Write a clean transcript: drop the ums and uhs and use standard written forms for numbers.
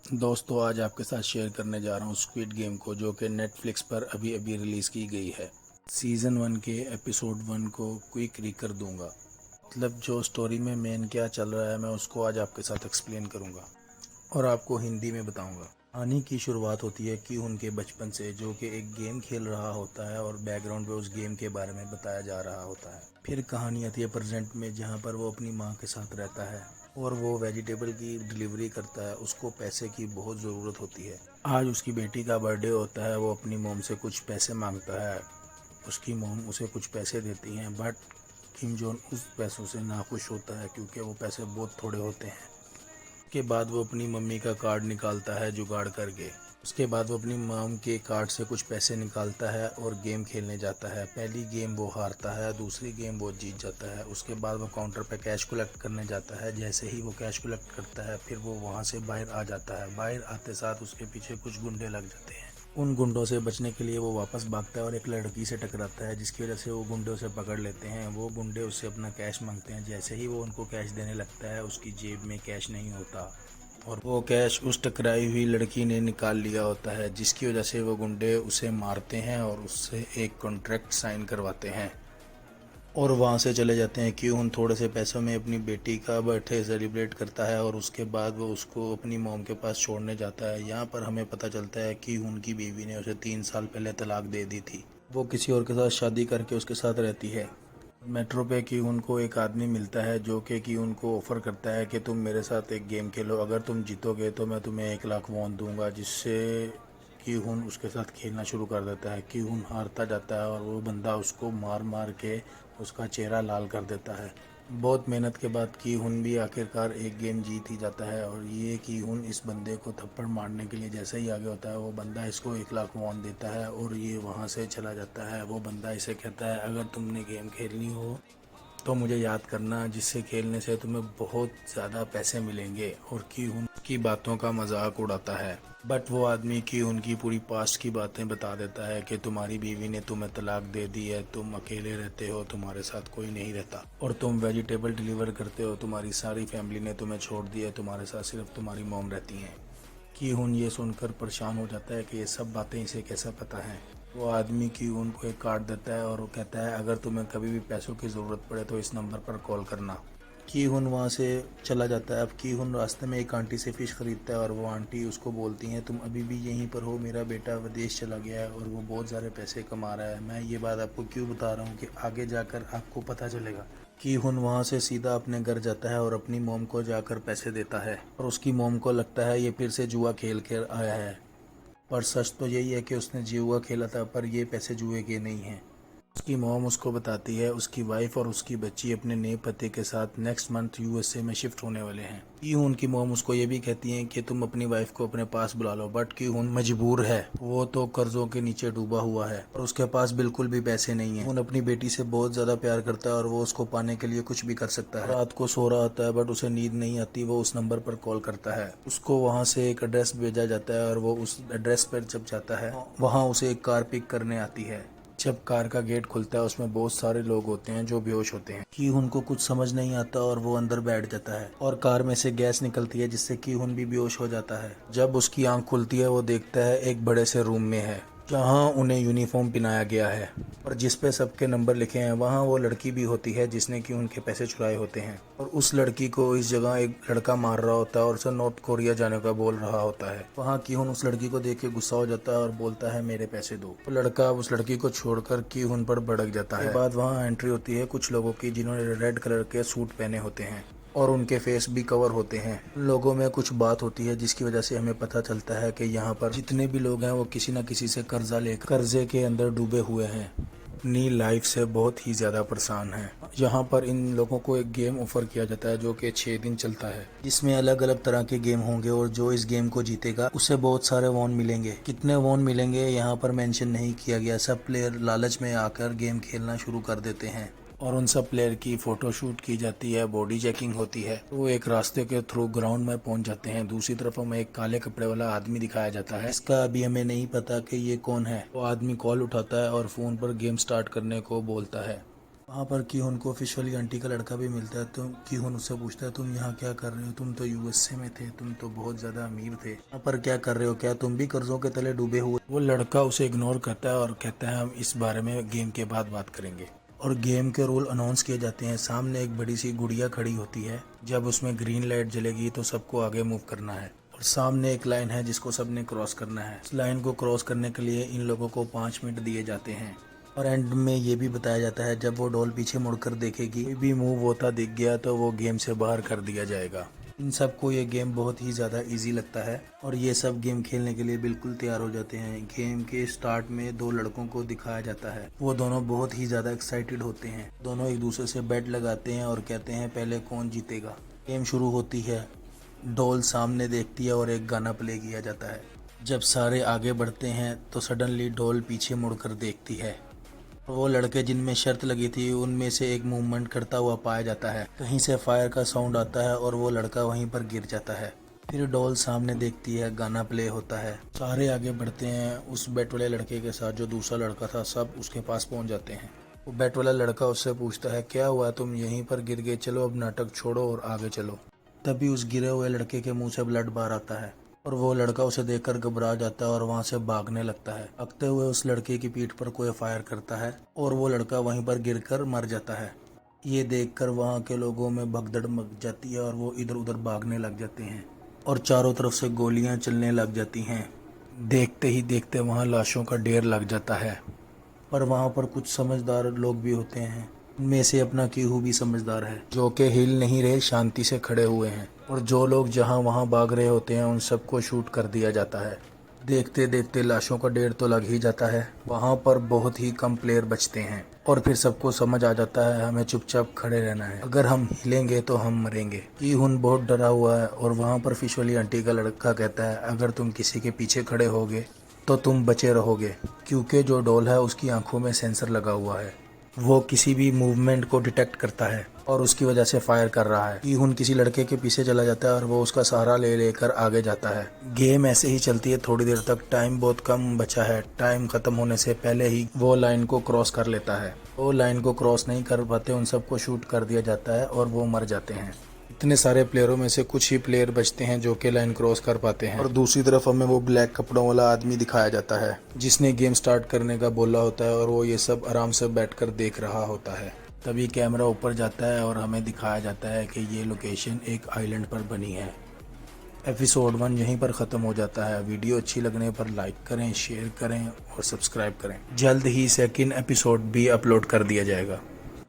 दोस्तों आज आपके साथ शेयर करने जा रहा हूँ स्क्विड गेम को, जो कि नेटफ्लिक्स पर अभी अभी रिलीज़ की गई है। सीज़न 1 के एपिसोड 1 को क्विक रिकर दूंगा। मतलब जो स्टोरी में मेन क्या चल रहा है मैं उसको आज आपके साथ एक्सप्लेन करूंगा और आपको हिंदी में बताऊंगा। कहानी की शुरुआत होती है कि उनके बचपन से, जो कि एक गेम खेल रहा होता है और बैकग्राउंड पे उस गेम के बारे में बताया जा रहा होता है। फिर कहानी आती है प्रेजेंट में, जहाँ पर वो अपनी माँ के साथ रहता है और वो वेजिटेबल की डिलीवरी करता है। उसको पैसे की बहुत ज़रूरत होती है। आज उसकी बेटी का बर्थडे होता है। वो अपनी मोम से कुछ पैसे मांगता है। उसकी मोम उसे कुछ पैसे देती हैं, बट किम जोन उस पैसों से नाखुश होता है क्योंकि वो पैसे बहुत थोड़े होते हैं। उसके बाद वो अपनी मम्मी का कार्ड निकालता है जुगाड़ करके। उसके बाद वो अपनी मॉम के कार्ड से कुछ पैसे निकालता है और गेम खेलने जाता है। पहली गेम वो हारता है, दूसरी गेम वो जीत जाता है। उसके बाद वो काउंटर पे कैश कलेक्ट करने जाता है। जैसे ही वो कैश कलेक्ट करता है, फिर वो वहाँ से बाहर आ जाता है। बाहर आते साथ उसके पीछे कुछ गुंडे लग जाते हैं। उन गुंडों से बचने के लिए वो वापस भागता है और एक लड़की से टकराता है, जिसकी वजह से वो गुंडे उसे पकड़ लेते हैं। वो गुंडे उससे अपना कैश मांगते हैं। जैसे ही वो उनको कैश देने लगता है, उसकी जेब में कैश नहीं होता और वो कैश उस टकराई हुई लड़की ने निकाल लिया होता है, जिसकी वजह से वो गुंडे उसे मारते हैं और उससे एक कॉन्ट्रैक्ट साइन करवाते हैं और वहाँ से चले जाते हैं। क्यों थोड़े से पैसों में अपनी बेटी का बर्थडे सेलिब्रेट करता है और उसके बाद वो उसको अपनी मॉम के पास छोड़ने जाता है। यहाँ पर हमें पता चलता है कि उनकी बीवी ने उसे 3 साल पहले तलाक दे दी थी। वो किसी और के साथ शादी करके उसके साथ रहती है। मेट्रो पे कि उनको एक आदमी मिलता है, जो कि उनको ऑफ़र करता है कि तुम मेरे साथ एक गेम खेलो, अगर तुम जीतोगे तो मैं तुम्हें 1 लाख वॉन दूंगा। जिससे कि हुन उसके साथ खेलना शुरू कर देता है। कि हुन हारता जाता है और वो बंदा उसको मार मार के उसका चेहरा लाल कर देता है। बहुत मेहनत के बाद की हुन भी आखिरकार एक गेम जीत ही जाता है। और ये कि हुन इस बंदे को थप्पड़ मारने के लिए जैसे ही आगे होता है, वो बंदा इसको 1 लाख वॉन देता है और ये वहाँ से चला जाता है। वो बंदा इसे कहता है, अगर तुमने गेम खेलनी हो तो मुझे याद करना, जिससे खेलने से तुम्हें बहुत ज़्यादा पैसे मिलेंगे। और की उनकी बातों का मजाक उड़ाता है। बट वो आदमी की उनकी पूरी पास्ट की बातें बता देता है कि तुम्हारी बीवी ने तुम्हें तलाक दे दी है, तुम अकेले रहते हो, तुम्हारे साथ कोई नहीं रहता और तुम वेजिटेबल डिलीवर करते हो। तुम्हारी सारी फैमिली ने तुम्हें छोड़ दिया है, तुम्हारे साथ सिर्फ तुम्हारी मॉम रहती हैं। की हुन ये सुनकर परेशान हो जाता है कि ये सब बातें इसे कैसे पता है। वो आदमी की उनको एक कार्ड देता है और वो कहता है, अगर तुम्हें कभी भी पैसों की ज़रूरत पड़े तो इस नंबर पर कॉल करना। की हुन वहाँ से चला जाता है। अब की हुन रास्ते में एक आंटी से फ़िश ख़रीदता है और वो आंटी उसको बोलती हैं, तुम अभी भी यहीं पर हो, मेरा बेटा विदेश चला गया है और वो बहुत सारे पैसे कमा रहा है। मैं ये बात आपको क्यों बता रहा हूँ कि आगे जाकर आपको पता चलेगा। की हुन वहाँ से सीधा अपने घर जाता है और अपनी मोम को जाकर पैसे देता है और उसकी मोम को लगता है ये फिर से जुआ खेल कर आया है। पर सच तो यही है कि उसने जुआ खेला था, पर ये पैसे जुए के नहीं हैं। उसकी मॉम उसको बताती है उसकी वाइफ और उसकी बच्ची अपने नए पति के साथ नेक्स्ट मंथ यूएसए में शिफ्ट होने वाले हैं। क्यों उनकी मॉम उसको ये भी कहती है कि तुम अपनी वाइफ को अपने पास बुला लो, बट क्यों मजबूर है। वो तो कर्जों के नीचे डूबा हुआ है और उसके पास बिल्कुल भी पैसे नहीं है। उन अपनी बेटी से बहुत ज्यादा प्यार करता है और वो उसको पाने के लिए कुछ भी कर सकता है। रात को सो रहा होता है बट उसे नींद नहीं आती। वो उस नंबर पर कॉल करता है। उसको वहाँ से एक एड्रेस भेजा जाता है और वो उस एड्रेस पर जब जाता है, वहाँ उसे एक कार पिक करने आती है। जब कार का गेट खुलता है, उसमें बहुत सारे लोग होते हैं जो बेहोश होते हैं। की उनको कुछ समझ नहीं आता और वो अंदर बैठ जाता है और कार में से गैस निकलती है, जिससे की हुन भी बेहोश हो जाता है। जब उसकी आंख खुलती है, वो देखता है एक बड़े से रूम में है, जहां उन्हें यूनिफॉर्म पहनाया गया है और जिस पे सबके नंबर लिखे हैं। वहां वो लड़की भी होती है जिसने कि उनके पैसे चुराए होते हैं और उस लड़की को इस जगह एक लड़का मार रहा होता है और उसे नॉर्थ कोरिया जाने का बोल रहा होता है। वहां कीहुन उस लड़की को देख के गुस्सा हो जाता है और बोलता है, मेरे पैसे दो। वो लड़का उस लड़की को छोड़कर कीहुन पर भड़क जाता है। बाद वहाँ एंट्री होती है कुछ लोगों की, जिन्होंने रेड कलर के सूट पहने होते हैं और उनके फेस भी कवर होते हैं। लोगों में कुछ बात होती है जिसकी वजह से हमें पता चलता है कि यहाँ पर जितने भी लोग हैं वो किसी न किसी से कर्जा लेकर कर्जे के अंदर डूबे हुए हैं, अपनी लाइफ से बहुत ही ज़्यादा परेशान हैं। यहाँ पर इन लोगों को एक गेम ऑफर किया जाता है जो कि 6 दिन चलता है, जिसमें अलग अलग तरह के गेम होंगे और जो इस गेम को जीतेगा उसे बहुत सारे वॉन मिलेंगे। कितने वॉन मिलेंगे यहाँ पर मेंशन नहीं किया गया। सब प्लेयर लालच में आकर गेम खेलना शुरू कर देते हैं और उन सब प्लेयर की फोटो शूट की जाती है, बॉडी चेकिंग होती है। वो एक रास्ते के थ्रू ग्राउंड में पहुंच जाते हैं। दूसरी तरफ हमें एक काले कपड़े वाला आदमी दिखाया जाता है। इसका अभी हमें नहीं पता कि ये कौन है। वो आदमी कॉल उठाता है और फोन पर गेम स्टार्ट करने को बोलता है। वहाँ पर कीहुन को ऑफिशियली आंटी का लड़का भी मिलता है। तो कीहुन उससे पूछता है तुम यहाँ क्या कर रहे हो, तुम तो यूएसए में थे, तुम तो बहुत ज़्यादा अमीर थे, यहाँ पर क्या कर रहे हो, क्या तुम भी कर्जों के तले डूबे हुए। वो लड़का उसे इग्नोर करता है और कहता है हम इस बारे में गेम के बाद बात करेंगे। और गेम के रूल अनाउंस किए जाते हैं। सामने एक बड़ी सी गुड़िया खड़ी होती है, जब उसमें ग्रीन लाइट जलेगी तो सबको आगे मूव करना है। और सामने एक लाइन है जिसको सबने क्रॉस करना है। इस लाइन को क्रॉस करने के लिए इन लोगों को 5 मिनट दिए जाते हैं। और एंड में ये भी बताया जाता है जब वो डॉल पीछे मुड़कर देखेगी, कोई भी मूव होता दिख गया तो वो गेम से बाहर कर दिया जाएगा। इन सबको ये गेम बहुत ही ज़्यादा इजी लगता है और ये सब गेम खेलने के लिए बिल्कुल तैयार हो जाते हैं। गेम के स्टार्ट में 2 लड़कों को दिखाया जाता है। वो दोनों बहुत ही ज़्यादा एक्साइटेड होते हैं। दोनों एक दूसरे से बेट लगाते हैं और कहते हैं पहले कौन जीतेगा। गेम शुरू होती है, डॉल सामने देखती है और एक गाना प्ले किया जाता है। जब सारे आगे बढ़ते हैं तो सडनली डॉल पीछे मुड़कर देखती है। वो लड़के जिनमें शर्त लगी थी उनमें से एक मूवमेंट करता हुआ पाया जाता है। कहीं से फायर का साउंड आता है और वो लड़का वहीं पर गिर जाता है। फिर डॉल सामने देखती है, गाना प्ले होता है। सारे आगे बढ़ते हैं उस बेट वाले लड़के के साथ। जो दूसरा लड़का था सब उसके पास पहुंच जाते हैं। वो बेट वाला लड़का उससे पूछता है क्या हुआ, तुम यहीं पर गिर गए, चलो अब नाटक छोड़ो और आगे चलो। तभी उस गिरे हुए लड़के के मुंह से ब्लड बाहर आता है और वो लड़का उसे देखकर घबरा जाता है और वहां से भागने लगता है। भागते हुए उस लड़के की पीठ पर कोई फायर करता है और वो लड़का वहीं पर गिरकर मर जाता है। ये देखकर वहां के लोगों में भगदड़ मच जाती है और वो इधर उधर भागने लग जाते हैं और चारों तरफ से गोलियां चलने लग जाती हैं। देखते ही देखते वहां लाशों का ढेर लग जाता है। पर वहां पर कुछ समझदार लोग भी होते हैं। उनमें से अपना कीहू भी समझदार है, जो कि हिल नहीं रहे, शांति से खड़े हुए हैं। और जो लोग जहां वहां भाग रहे होते हैं उन सबको शूट कर दिया जाता है। देखते देखते लाशों का ढेर तो लग ही जाता है। वहां पर बहुत ही कम प्लेयर बचते हैं और फिर सबको समझ आ जाता है हमें चुपचाप खड़े रहना है, अगर हम हिलेंगे तो हम मरेंगे। कीहुन बहुत डरा हुआ है और वहां पर फिश वाली आंटी का लड़का कहता है अगर तुम किसी के पीछे खड़े होगे तो तुम बचे रहोगे, क्योंकि जो डॉल है उसकी आंखों में सेंसर लगा हुआ है। वो किसी भी मूवमेंट को डिटेक्ट करता है और उसकी वजह से फायर कर रहा है। कीहुन किसी लड़के के पीछे चला जाता है और वो उसका सहारा ले लेकर आगे जाता है। गेम ऐसे ही चलती है थोड़ी देर तक। टाइम बहुत कम बचा है। टाइम खत्म होने से पहले ही वो लाइन को क्रॉस कर लेता है। वो लाइन को क्रॉस नहीं कर पाते, उन सबको शूट कर दिया जाता है और वो मर जाते हैं। इतने सारे प्लेयरों में से कुछ ही प्लेयर बचते हैं जो कि लाइन क्रॉस कर पाते हैं। और दूसरी तरफ हमें वो ब्लैक कपड़ों वाला आदमी दिखाया जाता है जिसने गेम स्टार्ट करने का बोला होता है और वो ये सब आराम से बैठकर देख रहा होता है। तभी कैमरा ऊपर जाता है और हमें दिखाया जाता है कि ये लोकेशन एक आइलैंड पर बनी है। एपिसोड 1 यहीं पर ख़त्म हो जाता है। वीडियो अच्छी लगने पर लाइक करें, शेयर करें और सब्सक्राइब करें। जल्द ही सेकंड एपिसोड भी अपलोड कर दिया जाएगा।